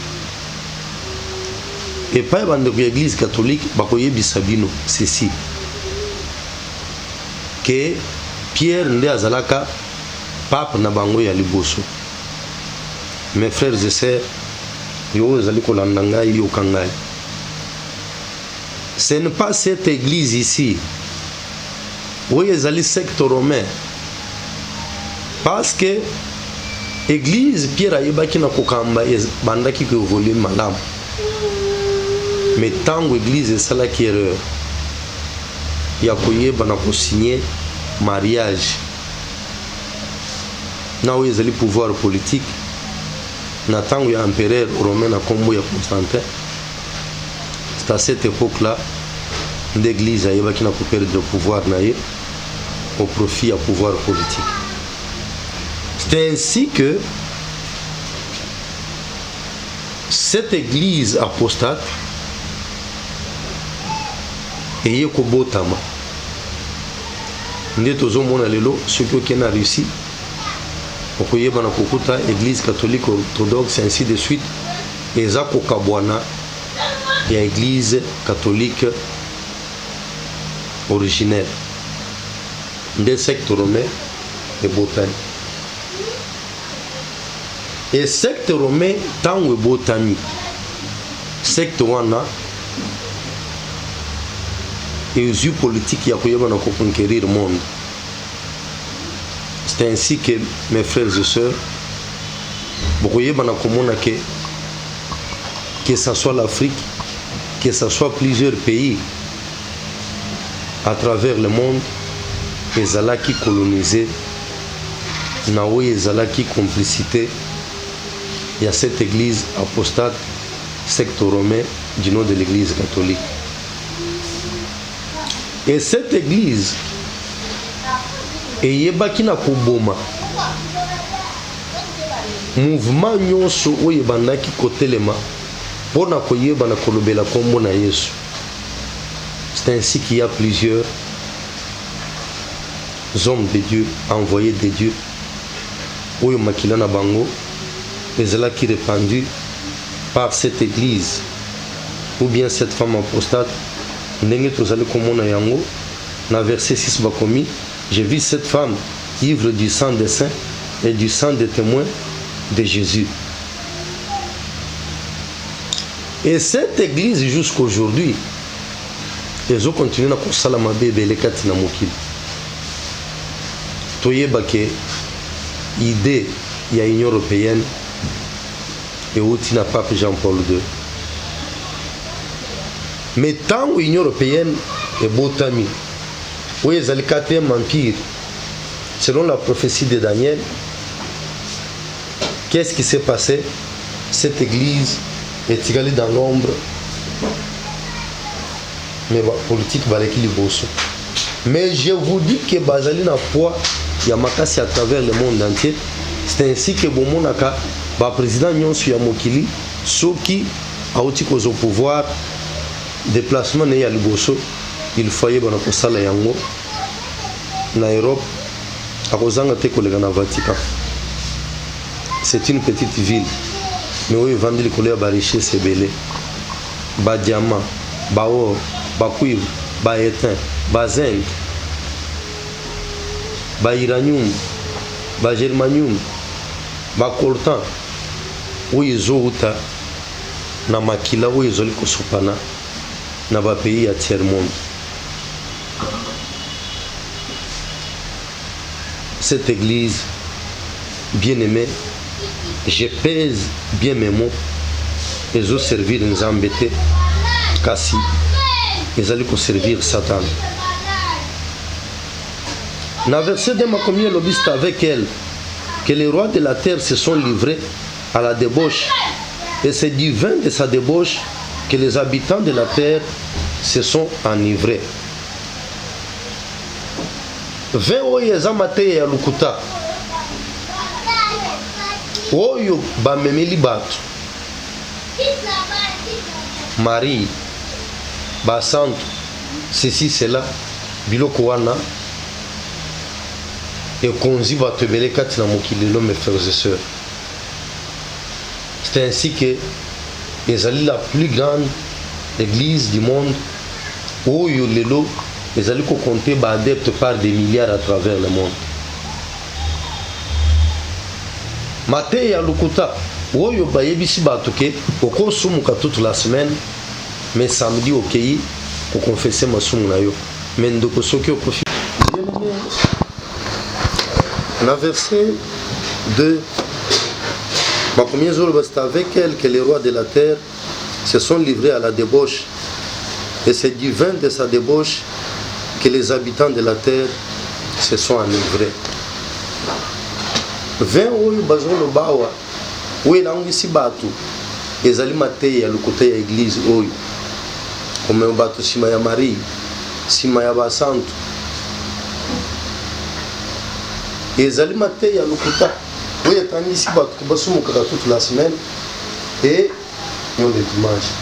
et pas dans l'église catholique, bakoye bisabino, c'est si que Pierre nde azalaka pape na bango ya liboso. Mes frères et sœurs, yo zali kolanda ngai yo kangai. Ce n'est pas cette église ici où ils allaient secte romain. Parce que l'église Pierre ayebaki na kokamba bandaki ko évoluer malamu. Mais tant l'église est celle qui erreur. Ya koyeba na ko signer mariage. Na où ils allaient pouvoir politique. Na tango ya empereur romain na kombo ya Constantin. C'est à cette époque-là l'église a perdre le pouvoir au profit du pouvoir politique. C'est ainsi que cette église apostate est kobotama. Nde tozomona lelo soki okende na Russie okoyeba na kokuta église catholique orthodoxe ainsi de suite eza kokabwana et l'église catholique originelle des sectes romains et botani. Et secte romain tango botani secte wana et les politiques ya koyeba na conquérir le monde. C'est ainsi que mes frères et sœurs bokoyeba na komona que ce soit l'Afrique, que ce soit plusieurs pays à travers le monde, les alaki colonisés, les alaki complicité, il y a cette église apostate, secte romain du nom de l'église catholique. Et cette église, et na koboma, mouvement nyonso oyo bandaki kotelema pona koyeba na kolobela kombo na Yesu. C'est ainsi qu'il y a plusieurs hommes de Dieu, envoyés de Dieu, oyo makila na bango ezala qui répandu par cette église ou bien cette femme apostate. Ndenge tozali komona yango na verset 6 bakomi, j'ai vu cette femme ivre du sang des saints et du sang des témoins de Jésus. Et cette église jusqu'aujourd'hui, ils ont continué à kosala mabe les kati na mokili. Toyeba ke idée ya Union européenne et outi na pape Jean-Paul II. Mais tant l'Union européenne est botami, où ils ont le 4e empire, selon la prophétie de Daniel, qu'est-ce qui s'est passé? Cette église est allée dans l'ombre mais la politique va l'équilibre. Mais je vous dis que Bazali n'a poids, il y a makasi à travers le monde entier. C'est ainsi que Bomonaka, le président Nyonsu Yamokili, ceux qui ont au pouvoir, déplacement n'est à Liboso, il fallait que nous fassions yango na Europe, à Rosanga te collègue na Vatican. C'est une petite ville, mais où ils vendent les collègues à richesse c'est belé, bas diamant, bas or, bas cuivre, bas étain, bas zinc, bas uranium, bas germanium, bas coltan, où ils ont na makila où ils ont les kosopana na ba pays à tiers monde. Cette église bien aimée, je pèse bien mes mots, ils ont servi les embêtés, Kassi, ils allaient servir Satan. Dans le verset de ma commune, l'obiste avec elle, que les rois de la terre se sont livrés à la débauche, et c'est du vin de sa débauche que les habitants de la terre se sont enivrés. Vin oyo ezamate ya lukuta oyo bamemeli bato Marie basantu ceci cela biloko wana ekonzi bato ebele kati na mokili lelo, mes frères et sœurs. C'est ainsi que ezali la plus grande église du monde oyo lelo les alliés comptés adeptes par des milliards à travers le monde. Maté ya lukuta, oyo bayebisi batuke, oko sumuka toute la semaine, mais samedi okei, ko confesser ma sumu na yo. Mais ndoko soki okofi. Dans verset 2, ma première jour, c'est avec elle que les rois de la terre se sont livrés à la débauche. Et c'est du vin de sa débauche que les habitants de la terre se sont enivrés. Vin oyo bazolo bawa oyo elangisi bato ezali mateya ya lokote ya église oyo komema bato nsima ya Marie, nsima ya basantu, ezali mateya ya lokuta oyo etangisi bato basumukaka toute la semaine et non le dimanche.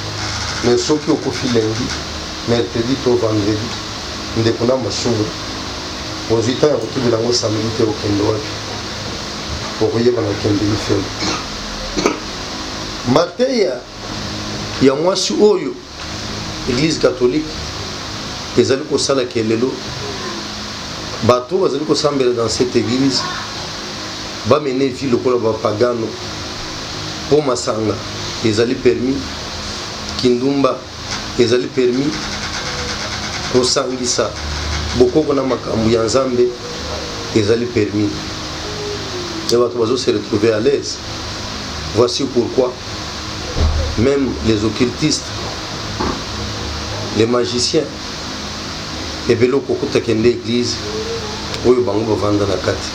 Mais soki okofi lundi, mercredi to vendredi ndeko na masumu ozwi ntango ya kotubela yango samedi te okende wapi okoyeba na okendeli fele. mateya ya mwasi oyo église catholique ezali kosala kelelo bato bazali kosambela dans cette église bamene vi lokola bapagano mpo masanga ezali permis, kindumba ezali permis, kosangisa bokoko na makambo ya nzambe ezali permis. Et bato bazo se retrouver à l'aise. Voici pourquoi même les occultistes, les magiciens, et beloko kotakende église oyo bango bavanda na kati.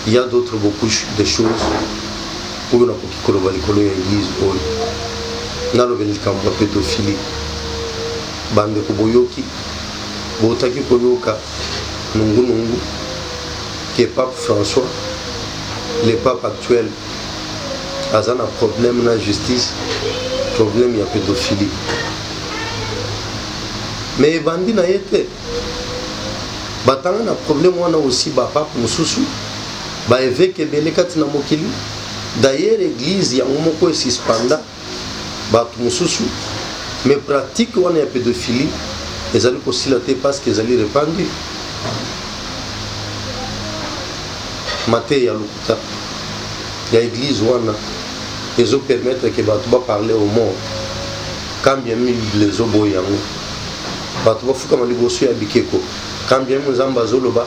Il y a d'autres beaucoup de choses oyo nakoki koloba likolo ya église oyo nalobeli likambo ya pédophilie. Bandeko boyoki botaki koyoka nungu que Pape François, le pape actuel, a un problème na justice, problème ya pédophilie. Mais bandi na yete batanga na problème wana aussi ba pape mususu ba évêque ebele kati na mokili. D'ailleurs église ya moko suspenda ba mususu, mais pratique wana ya pédophilie ezali kosilate parce que ezali répandu. Maté ya lukuta ya église wana ezo permettre que bato ba parler au monde quand bien même les oboyango bato ba fuka maliboso ya bikeko quand bien même nzamba zoloba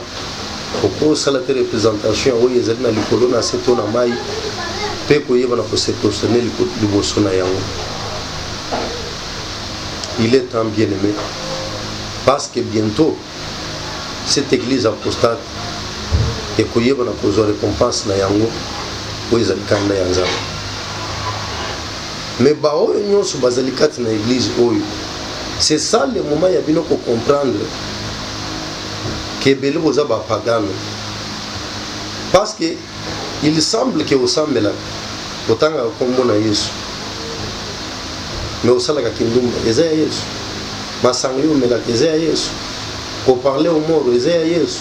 oko sala te représentation oyo ezali na likolo na seto na mai pe koyeba na se positionner liboso na yango. Il est temps bien aimé parce que bientôt cette église apostate et koyeba na kozwa récompense na yango oyo ezali kanda ya nzambe. Mais baoyo nyonso bazali kati na église oyo C'est ça le moment il y a bien qu'on comprendre que Bélé vous a pagano. Parce que il semble que au semble là, autant comme on a Yesu. Mais au sala kakindumba, ezaya Yesu. Masangyo mela ezaya Yesu. Ko parler au mort ezaya Yesu.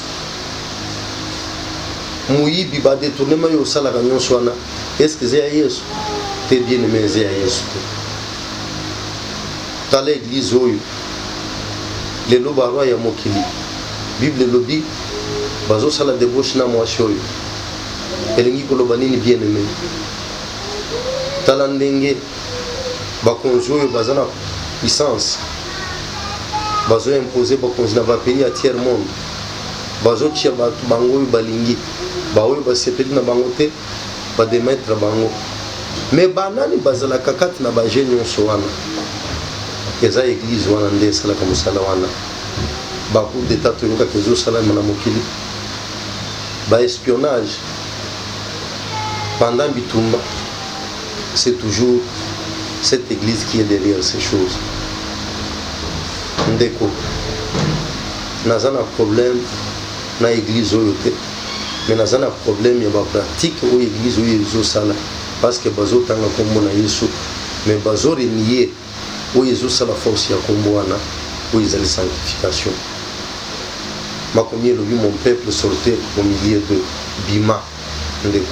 Muyibi ba détourner ma yo sala kanyon swana. Est-ce que ezaya Yesu? T'es bien aimé ezaya Yesu. Dans l'église oyo les lobarwa ya mokili Bible lobi bazo sala débauche na mwasi oyo elingi koloba nini bien aimé tala ndenge bakonzi oyo baza na puissance bazo imposer bakonzi na bapays ya tiers monde bazo tia bato bango oyo balingi baoyo basepeli na bango te bademetre bango mais banani bazalaka kati na baje nyonso wana eza église wana nde esalaka mosala wana bacoup d'état toyokaka ezosalama na mokili baespionnage pendant bitumba c'est toujours cette église qui est derrière ces choses ndeko naza na problème na église oyo te mais naza na problème ya bapratique oyo église oyo ezosala parce que bazotanga kombo na Yesu mais bazorenier où ils ont la force ya komboana où ils ont la sanctification. Ma combien le mon peuple sortait au milieu de Bima ndeko.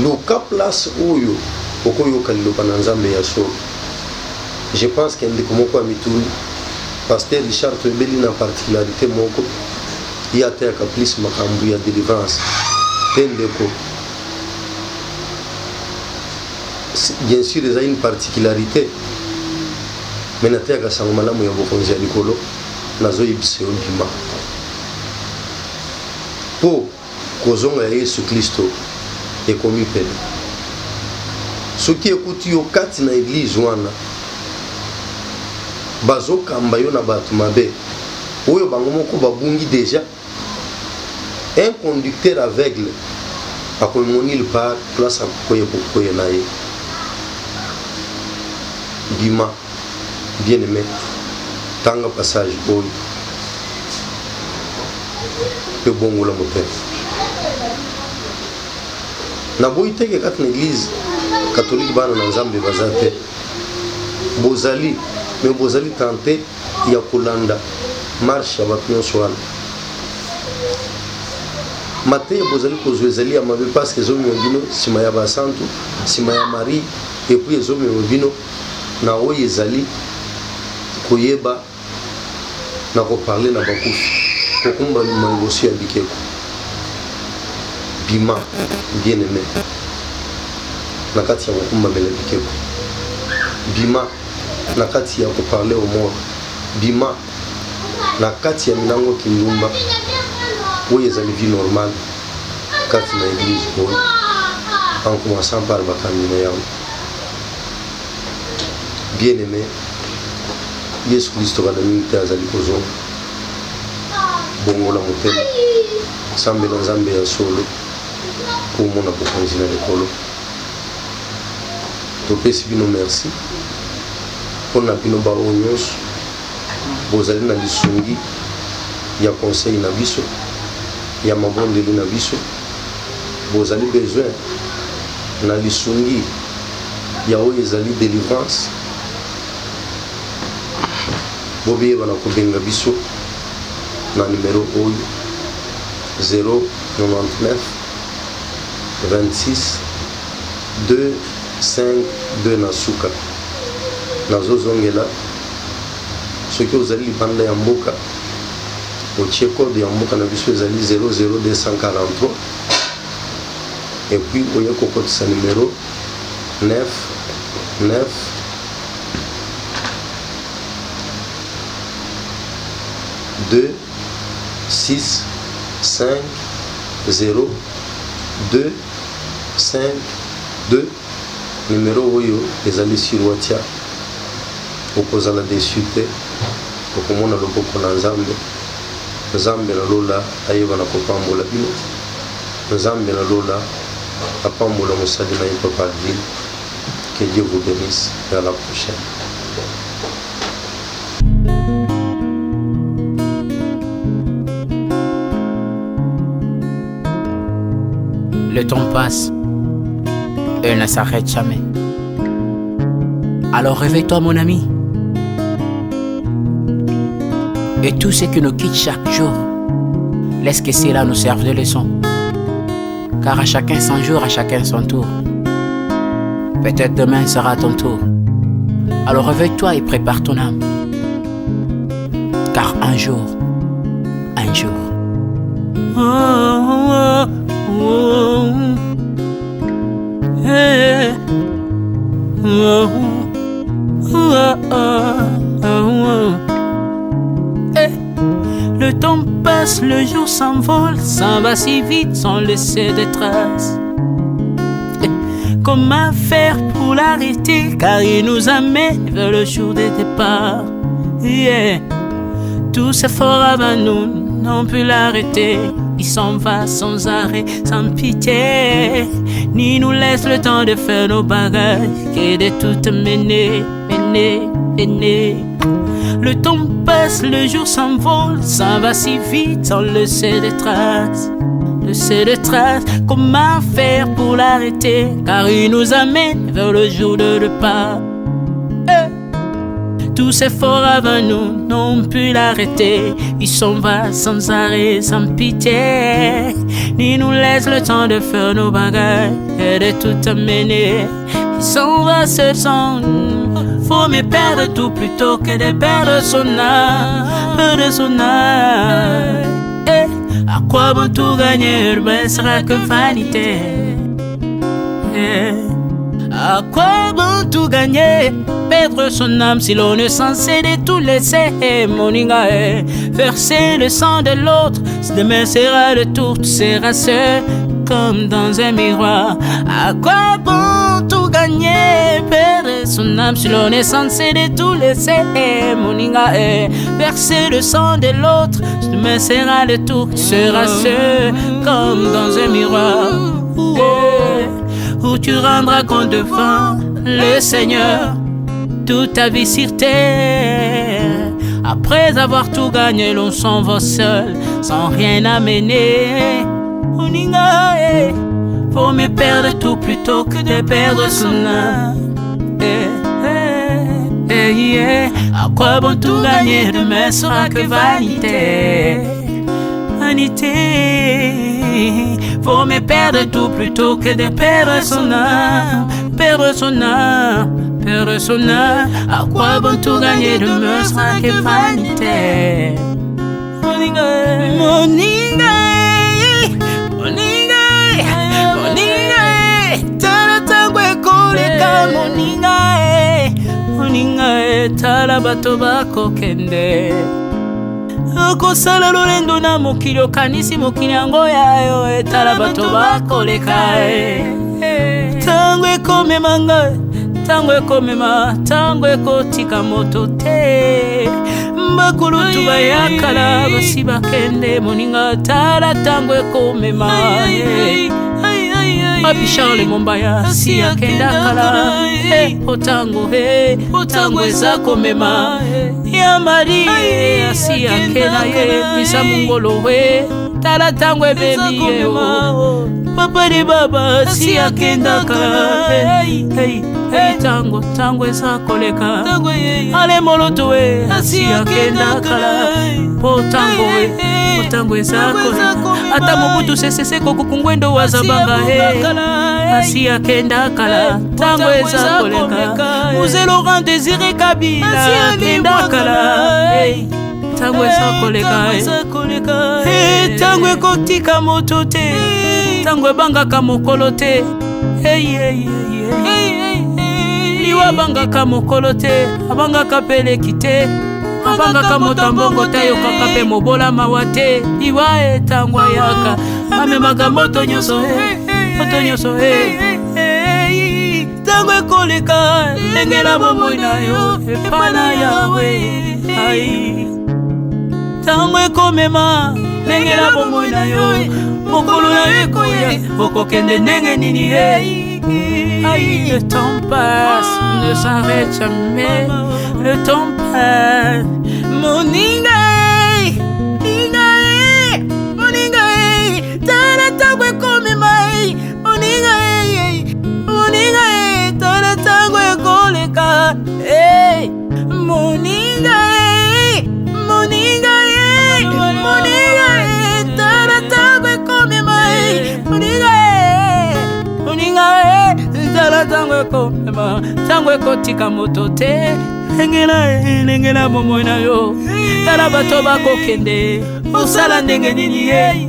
Le cas place oyo okoyo kalilo pananzambe ya so. Je pense qu'il ndeko moko amituni pasteur Richard Tebeli na particularité moko il y a terre plus makambu ya délivrance tendeko. Bien sûr, il y a une particularité. Mais il y a des gens qui ont été en train pour que Jésus Christ est commis pelle. Ce qui écoute dans l'église, bazo kamba yo na batu mabe oyo bango moko babungi déjà un conducteur aveugle akomoni le par place akoye bokoye na ye Bima, bien aimé, tanga passage oyo pe bongo la moteur. Na boyi teke kati na église catholique bana na nzambe bazate bozali mais bozali tenté ya kolanda marche ya bato nyonso wana mateya bozali kozwa ezali ya mabe parce que ezomema bino nsima ya basantu nsima ya Marie et puis ezomema bino na oyo ezali koyeba na koparle na bakufi kokumba limangosi ya bikeko Bima bien aimé na kati ya kokumba mela bikeko Bima na kati ya koparle au mort Bima na kati ya minango kindumba oyo ezali vie normale kati na église oyo en commençant par bakambi na yango bien aimé Yesu Kristo kana mingi te azali kozonga bongola motema sambela nzambe ya solo komona bokonzi na likolo topesi bino merci mpona bino baoyo nyonso bozali na lisungi ya conseil na biso ya mabondeli na biso bozali besoin na lisungi ya oyo ezali délivrance bobiyeba na kobenga biso na numéro oyo 099 26 252 na suka nazozongela soki ozali libanda ya mboka otie code ya mboka na biso ezali 00243 et puis oye kokotisa numéro 9 2 6 5 0 2 5 2 numéro oyo ezali sur WhatsApp okozala dessus te okomona loboko na nzambe nzambe na lola ayeba na kopambola bino nzambe na lola apambola mosali na ye papa ville que Dieu vous bénisse et à la prochaine. Le temps passe, et ne s'arrête jamais. Alors réveille-toi mon ami. Et tout ce qui nous quitte chaque jour, laisse que cela nous serve de leçon. Car à chacun son jour, à chacun son tour. Peut-être demain sera ton tour. Alors réveille-toi et prépare ton âme. Car un jour, oh, oh, oh, hey, oh, oh, oh, oh. Hey. Le temps passe, le jour s'envole, s'en va si vite sans laisser de traces. Hey. Comment faire pour l'arrêter, car il nous amène vers le jour de départ. Yeah. Tout s'effort avant nous n'ont pu l'arrêter. Il s'en va sans arrêt, sans pitié, ni nous laisse le temps de faire nos bagages, que de tout mener. Le temps passe, le jour s'envole, s'en va si vite sans laisser de traces. Comment faire pour l'arrêter, car il nous amène vers le jour de départ. Tous ces forts avant nous n'ont pu l'arrêter. Il s'en va sans arrêt, sans pitié, ni nous laisse le temps de faire nos bagages et de tout amener. Il s'en va seul sans nous. Faut mieux perdre tout plutôt que de perdre son âme, à quoi bon tout gagner, ben sera que vanité. À quoi bon tout gagner, perdre son âme si l'on est censé de tout laisser. Mon inga, verser le sang de l'autre, demain sera le tour, tu seras seul comme dans un miroir. À quoi bon tout gagner, perdre son âme si l'on est censé de tout laisser. Mon inga, verser le sang de l'autre, demain sera le tour, tu seras seul comme dans un miroir. Où tu rendras compte devant le Seigneur toute ta vie sur terre. Après avoir tout gagné, l'on s'en va seul, sans rien amener. Faut mieux perdre tout plutôt que de perdre son âme. À quoi bon tout gagner, demain sera que vanité. Faut mieux perdre tout plutôt que de perdre son âme. Perdre son âme. À quoi bon tout gagner, demain sera que vanité. Moninga, tala bato bako kende. Kosala lolendo na mokili okanisi mokili yango yayo, tala bato bakoleka. Tango ekomema ngai, tango ekomema, tango ekotika moto te. Bakulutu bayakala basi bakende, moninga tala tango ekomema. Papi Charles Mombaya si akenda kala, otango eza komema. Ya Marie si akenda ye, misa mungolo we, tala tango ebebi ye o. Papa de baba si akenda kala, tango eza koleka. Ale moloto we si akenda kala, otango eza koleka. Ata mobutu sesese kokukungwendo wazabanga asi akenda kala, tango eza koleka. Muse Laurent Désiré Kabila akenda kala, tango eza koleka. Tango ekotika moto te, tango ebangaka mokolo te. Liwa bangaka mokolo te, abangaka peleki te. Abangaka motambongo te, yokaka pe mobola mawa te. Liwa tango yaka, amemaka moto nyonso tango ekoleka, lengela bomoi na yo epana yawe. Tango ekomema, lengela bomoi na yo, mokolo na yo ekoya, okokende ndenge nini. Le temps passe, ne s'arrête jamais. Le temps passe, moninga, tala tango ekomema. komema tango ekotika moto te lengela bomoi na yo tala bato bakokende osala ndenge nini ye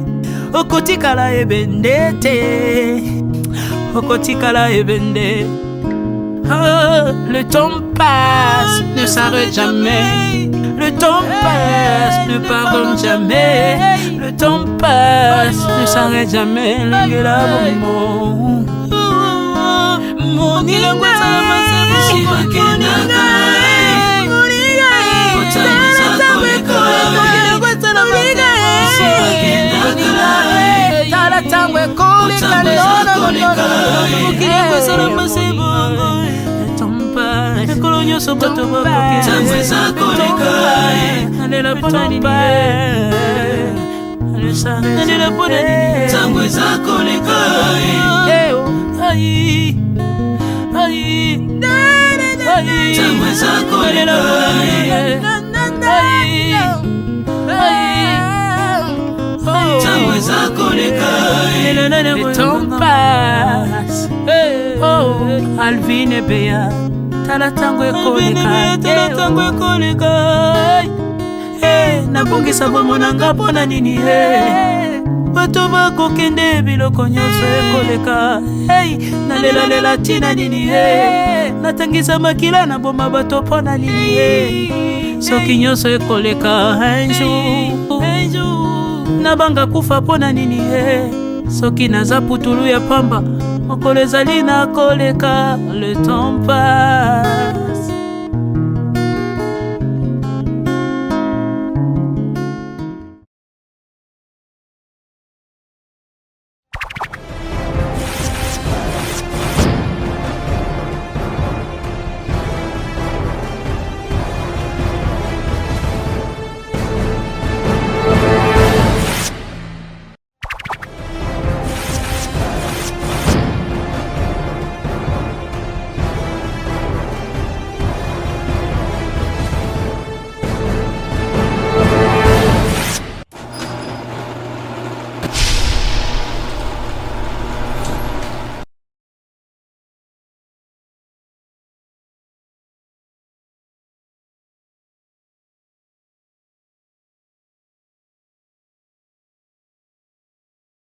okotikala ebende te okotikala ebende. Le temps passe, ne s'arrête jamais. Le temps passe, ne pardonne jamais. Le temps passe, ne s'arrête jamais. Lengela bomo Monila ngwetala masebushi wakenaka Tala tangwe kolika Kolonyo sobato bakoke tangwe zakoleka Alela ponani Alela ponani tangwe zakoleka Ai tangwe zakoleka tangwe zakoleka Le temps passe Oh Alvin et Béa Tala tango ekoleka nabongisa bomona nga mpona nini bato bakokende biloko nyonso ekoleka nalelalela ntina nini natangisa makila na boma bato mpona nini soki nyonso ekoleka un jour nabanga kufa mpona nini soki naza putulu ya pamba mokolo ezali na koleka. Le temps passe.